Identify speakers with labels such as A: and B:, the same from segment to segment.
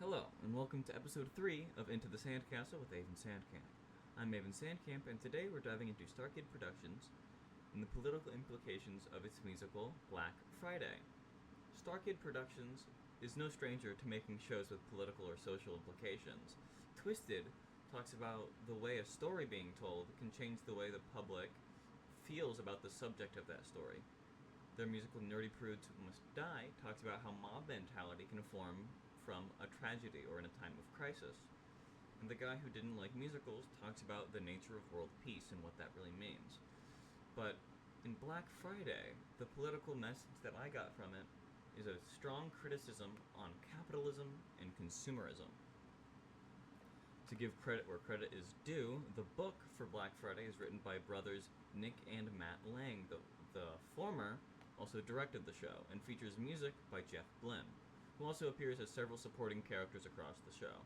A: Hello, and welcome to episode 3 of Into the SandKastle with Avon Sandcamp. I'm Avon Sandcamp, and today we're diving into Starkid Productions and the political implications of its musical Black Friday. Starkid Productions is no stranger to making shows with political or social implications. Twisted talks about the way a story being told can change the way the public feels about the subject of that story. Their musical Nerdy Prudes Must Die talks about how mob mentality can form from a tragedy or in a time of crisis. And The Guy Who Didn't Like Musicals talks about the nature of world peace and what that really means. But in Black Friday, the political message that I got from it is a strong criticism on capitalism and consumerism. To give credit where credit is due, the book for Black Friday is written by brothers Nick and Matt Lang. The former also directed the show and features music by Jeff Blim, who also appears as several supporting characters across the show.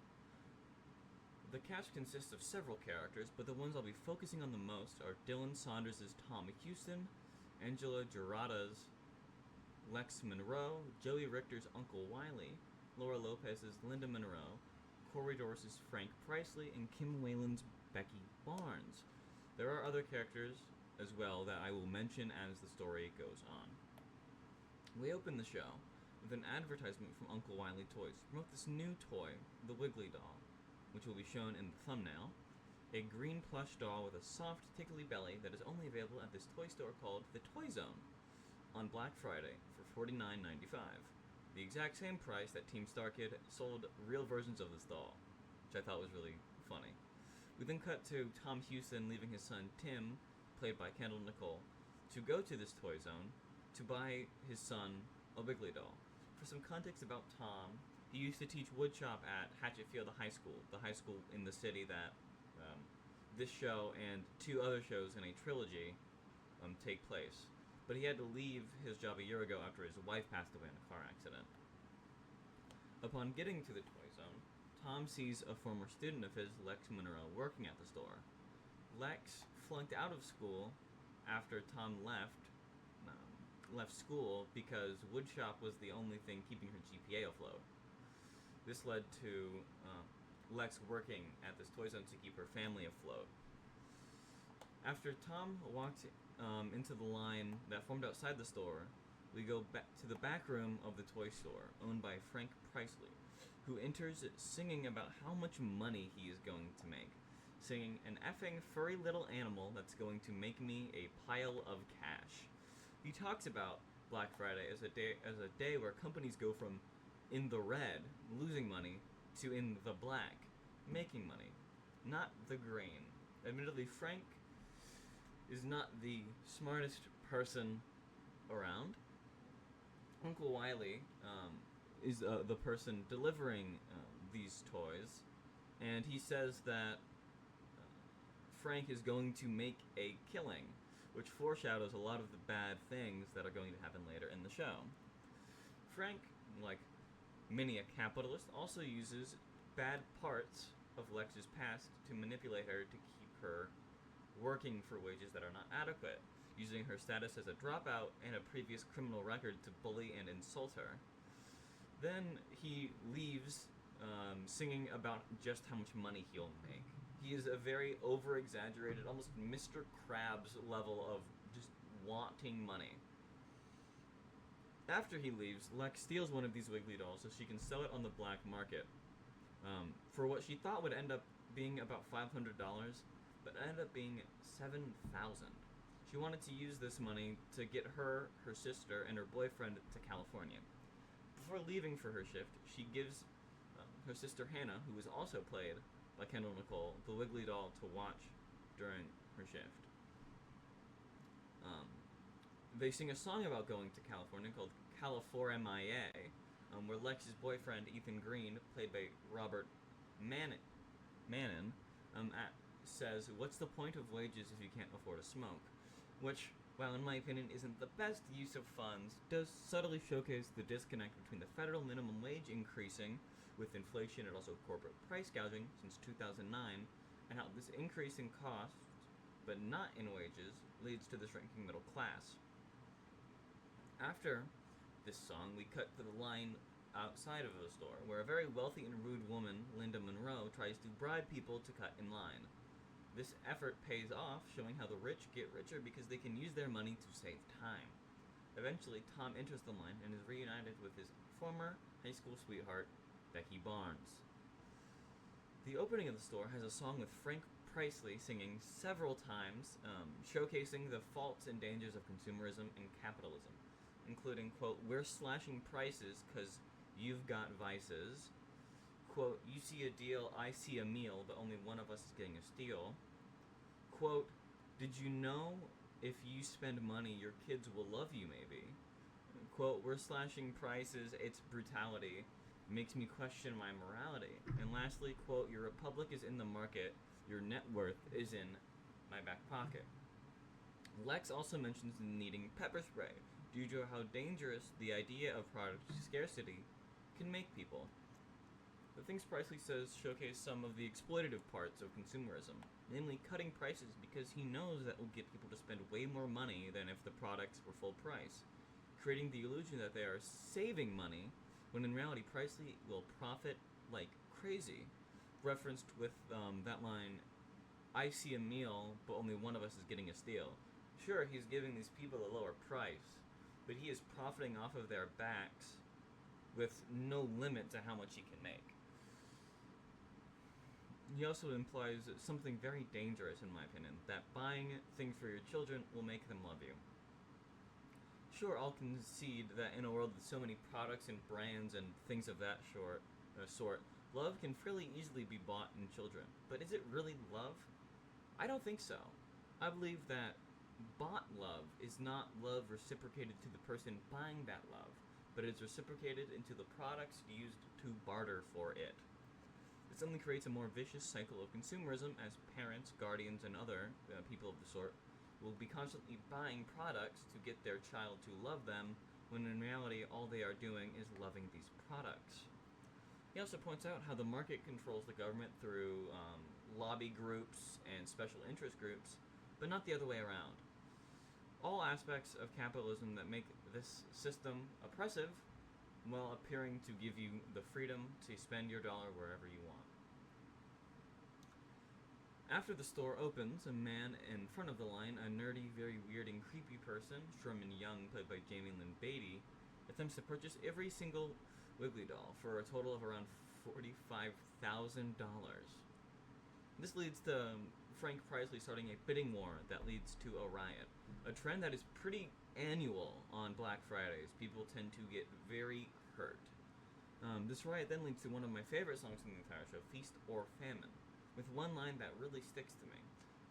A: The cast consists of several characters, but the ones I'll be focusing on the most are Dylan Saunders' Tom Houston, Angela Gerada's Lex Monroe, Joey Richter's Uncle Wiley, Laura Lopez's Linda Monroe, Corey Dorsey's Frank Priceley, and Kim Whalen's Becky Barnes. There are other characters as well that I will mention as the story goes on. We open the show with an advertisement from Uncle Wiley Toys to promote this new toy, the Wiggly Doll, which will be shown in the thumbnail. A green plush doll with a soft, tickly belly that is only available at this toy store called the Toy Zone on Black Friday for $49.95. The exact same price that Team Starkid sold real versions of this doll, which I thought was really funny. We then cut to Tom Houston leaving his son Tim, played by Kendall Nicole, to go to this Toy Zone to buy his son a Wiggly doll. For some context about Tom, he used to teach woodshop at Hatchetfield High School, the high school in the city that this show and two other shows in a trilogy take place. But he had to leave his job a year ago after his wife passed away in a car accident. Upon getting to the Toy Zone, Tom sees a former student of his, Lex Monroe, working at the store. Lex flunked out of school after Tom left school because woodshop was the only thing keeping her GPA afloat. This led to Lex working at this Toy Zone to keep her family afloat. After Tom walked into the line that formed outside the store, we go back to the back room of the toy store, owned by Frank Priceley, who enters singing about how much money he is going to make, singing an effing furry little animal that's going to make me a pile of cash. He talks about Black Friday as a day where companies go from in the red, losing money, to in the black, making money, not the green. Admittedly, Frank is not the smartest person around. Uncle Wiley is the person delivering these toys, and he says that Frank is going to make a killing, which foreshadows a lot of the bad things that are going to happen later in the show. Frank, like many a capitalist, also uses bad parts of Lex's past to manipulate her to keep her working for wages that are not adequate, using her status as a dropout and a previous criminal record to bully and insult her. Then he leaves singing about just how much money he'll make. He is a very over-exaggerated, almost Mr. Krabs level of just wanting money. After he leaves, Lex steals one of these Wiggly dolls so she can sell it on the black market for what she thought would end up being about $500, but ended up being $7,000. She wanted to use this money to get her sister, and her boyfriend to California. Before leaving for her shift, she gives her sister Hannah, who is also played by Kendall Nicole, the Wiggly doll to watch during her shift. They sing a song about going to California called California, where Lex's boyfriend, Ethan Green, played by Robert Mannon, says, "What's the point of wages if you can't afford a smoke?" Which, while in my opinion isn't the best use of funds, does subtly showcase the disconnect between the federal minimum wage increasing with inflation and also corporate price gouging since 2009, and how this increase in costs, but not in wages, leads to the shrinking middle class. After this song, we cut to the line outside of the store, where a very wealthy and rude woman, Linda Monroe, tries to bribe people to cut in line. This effort pays off, showing how the rich get richer because they can use their money to save time. Eventually, Tom enters the line and is reunited with his former high school sweetheart, Becky Barnes. The opening of the store has a song with Frank Priestley singing several times, showcasing the faults and dangers of consumerism and capitalism, including, quote, "We're slashing prices because you've got vices." Quote, "You see a deal, I see a meal, but only one of us is getting a steal." Quote, "Did you know if you spend money, your kids will love you, maybe?" Quote, "We're slashing prices, it's brutality. Makes me question my morality." And lastly, quote, "Your republic is in the market, your net worth is in my back pocket." Lex also mentions needing pepper spray, due to how dangerous the idea of product scarcity can make people. The things Priestley says showcase some of the exploitative parts of consumerism, namely cutting prices because he knows that will get people to spend way more money than if the products were full price, creating the illusion that they are saving money, when in reality Priestley will profit like crazy, referenced with that line, "I see a meal, but only one of us is getting a steal." Sure, he's giving these people a lower price, but he is profiting off of their backs with no limit to how much he can make. He also implies something very dangerous, in my opinion, that buying things for your children will make them love you. Sure, I'll concede that in a world with so many products and brands and things of that sort, love can fairly easily be bought in children. But is it really love? I don't think so. I believe that bought love is not love reciprocated to the person buying that love, but it's reciprocated into the products used to barter for it. This only creates a more vicious cycle of consumerism, as parents, guardians, and other people of the sort will be constantly buying products to get their child to love them, when in reality all they are doing is loving these products. He also points out how the market controls the government through lobby groups and special interest groups, but not the other way around. All aspects of capitalism that make this system oppressive, while appearing to give you the freedom to spend your dollar wherever you want. After the store opens, a man in front of the line, a nerdy, very weird and creepy person, Sherman Young, played by Jamie Lynn Beatty, attempts to purchase every single Wiggly doll for a total of around $45,000. This leads to Frank Priestley starting a bidding war that leads to a riot, a trend that is pretty annual on Black Fridays. People tend to get very hurt. This riot then leads to one of my favorite songs in the entire show, "Feast or Famine," with one line that really sticks to me.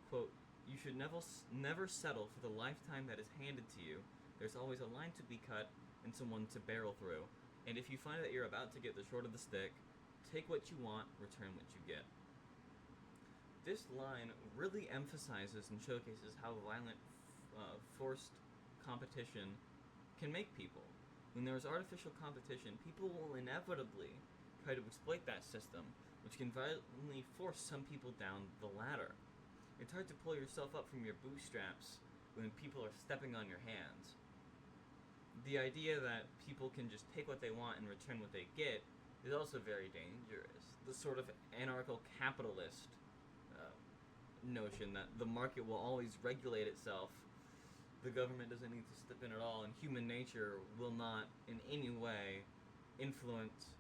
A: Quote, "You should never settle for the lifetime that is handed to you. There's always a line to be cut and someone to barrel through. And if you find that you're about to get the short of the stick, take what you want, return what you get." This line really emphasizes and showcases how violent, forced competition can make people. When there is artificial competition, people will inevitably try to exploit that system, which can violently force some people down the ladder. It's hard to pull yourself up from your bootstraps when people are stepping on your hands. The idea that people can just take what they want and return what they get is also very dangerous. The sort of anarcho-capitalist notion that the market will always regulate itself, the government doesn't need to step in at all, and human nature will not in any way influence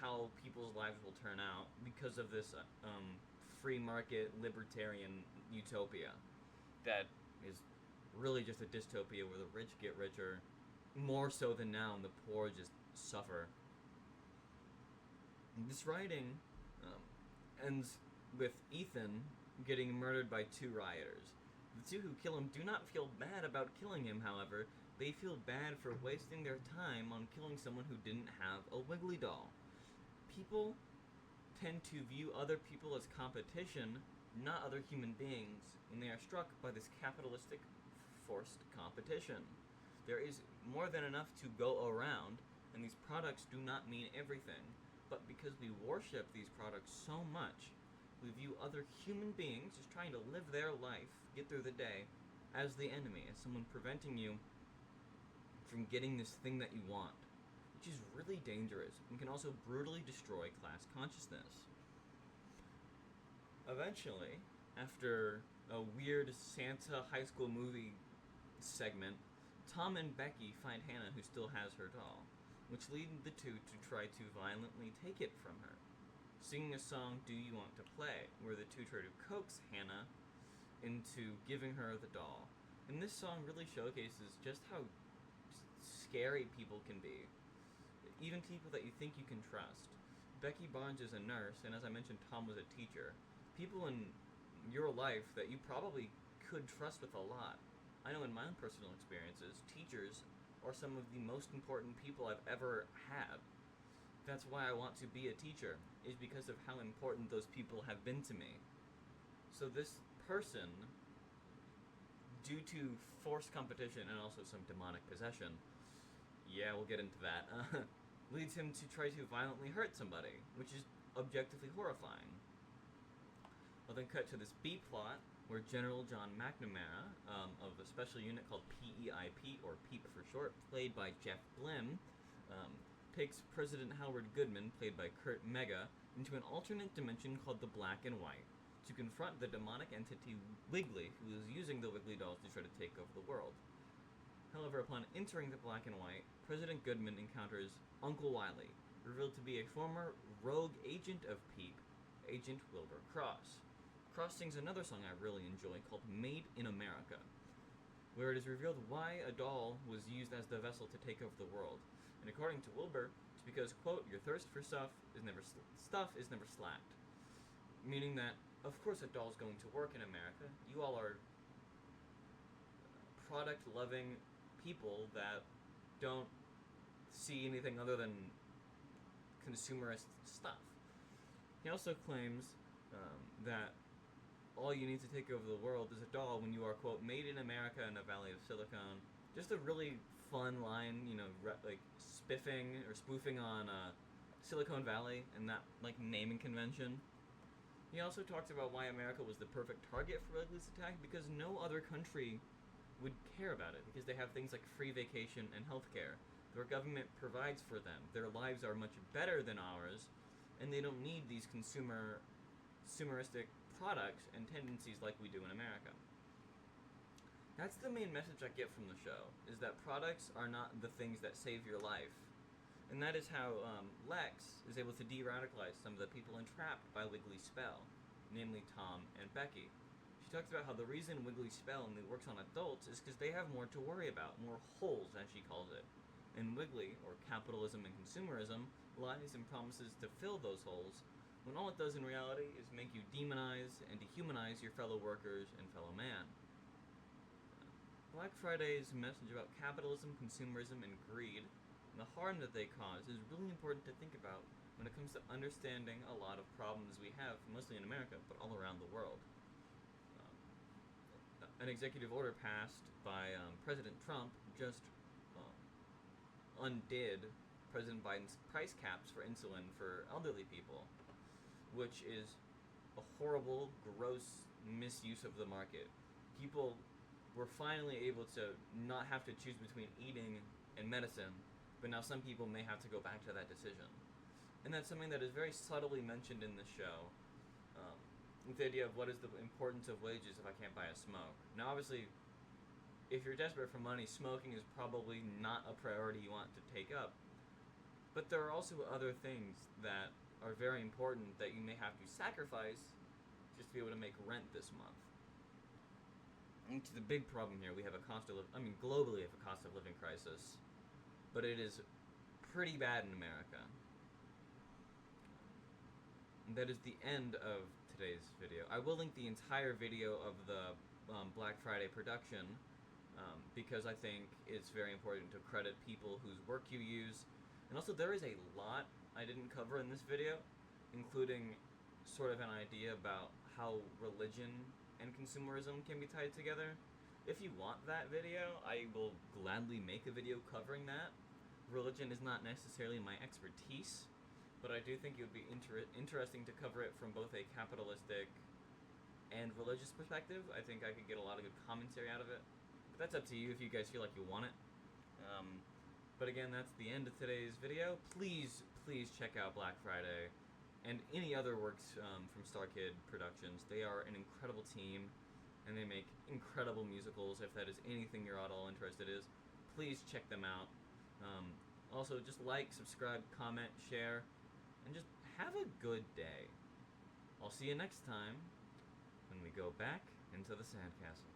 A: how people's lives will turn out because of this free market libertarian utopia that is really just a dystopia where the rich get richer more so than now and the poor just suffer. This writing ends with Ethan getting murdered by two rioters. The two who kill him do not feel bad about killing him, however. They feel bad for wasting their time on killing someone who didn't have a Wiggly doll. People tend to view other people as competition, not other human beings, and they are struck by this capitalistic forced competition. There is more than enough to go around, and these products do not mean everything. But because we worship these products so much, we view other human beings just trying to live their life, get through the day, as the enemy, as someone preventing you from getting this thing that you want. which is really dangerous and can also brutally destroy class consciousness. Eventually, after a weird Santa high school movie segment, Tom and Becky find Hannah, who still has her doll, which lead the two to try to violently take it from her, singing a song, Do You Want to Play, where the two try to coax Hannah into giving her the doll. And this song really showcases just how scary people can be, even people that you think you can trust. Becky Barnes is a nurse, and as I mentioned, Tom was a teacher. People in your life that you probably could trust with a lot. I know in my own personal experiences, teachers are some of the most important people I've ever had. That's why I want to be a teacher, is because of how important those people have been to me. So this person, due to forced competition and also some demonic possession, yeah, we'll get into that, leads him to try to violently hurt somebody, which is objectively horrifying. We'll then cut to this B plot, where General John McNamara, of a special unit called PEIP, or PEEP for short, played by Jeff Blim, takes President Howard Goodman, played by Kurt Mega, into an alternate dimension called the Black and White, to confront the demonic entity Wiggly, who is using the Wiggly dolls to try to take over the world. However, upon entering the Black and White, President Goodman encounters Uncle Wiley, revealed to be a former rogue agent of PEEP, Agent Wilbur Cross. Cross sings another song I really enjoy called Made in America, where it is revealed why a doll was used as the vessel to take over the world. And according to Wilbur, it's because, quote, your thirst for stuff is never slacked. Meaning that, of course, a doll's going to work in America. You all are product-loving people that don't see anything other than consumerist stuff. He also claims that all you need to take over the world is a doll when you are, quote, made in America in a valley of silicone. Just a really fun line, like spiffing or spoofing on Silicon Valley and that, like, naming convention. He also talks about why America was the perfect target for Wiggly's attack, because no other country would care about it, because they have things like free vacation and healthcare. Their government provides for them. Their lives are much better than ours, and they don't need these consumeristic products and tendencies like we do in America. That's the main message I get from the show, is that products are not the things that save your life. And that is how Lex is able to de-radicalize some of the people entrapped by Wiggly's spell, namely Tom and Becky. She talks about how the reason Wiggly's spell only works on adults is because they have more to worry about, more holes, as she calls it. And Wiggly, or capitalism and consumerism, lies and promises to fill those holes, when all it does in reality is make you demonize and dehumanize your fellow workers and fellow man. Black Friday's message about capitalism, consumerism, and greed, and the harm that they cause, is really important to think about when it comes to understanding a lot of problems we have, mostly in America, but all around the world. An executive order passed by President Trump just undid President Biden's price caps for insulin for elderly people, which is a horrible, gross misuse of the market. People were finally able to not have to choose between eating and medicine, but now some people may have to go back to that decision. And that's something that is very subtly mentioned in the show, with the idea of what is the importance of wages if I can't buy a smoke. Now, obviously, if you're desperate for money, smoking is probably not a priority you want to take up. But there are also other things that are very important that you may have to sacrifice just to be able to make rent this month. And to the big problem here, we have globally have a cost of living crisis, but it is pretty bad in America. And that is the end of today's video. I will link the entire video of the Black Friday production, because I think it's very important to credit people whose work you use. And also, there is a lot I didn't cover in this video, including sort of an idea about how religion and consumerism can be tied together. If you want that video, I will gladly make a video covering that. Religion is not necessarily my expertise, but I do think it would be interesting to cover it from both a capitalistic and religious perspective. I think I could get a lot of good commentary out of it. But that's up to you if you guys feel like you want it. But again, that's the end of today's video. Please check out Black Friday and any other works from Starkid Productions. They are an incredible team, and they make incredible musicals. If that is anything you're at all interested in, please check them out. Also, just like, subscribe, comment, share, and just have a good day. I'll see you next time when we go back into the Sandcastle.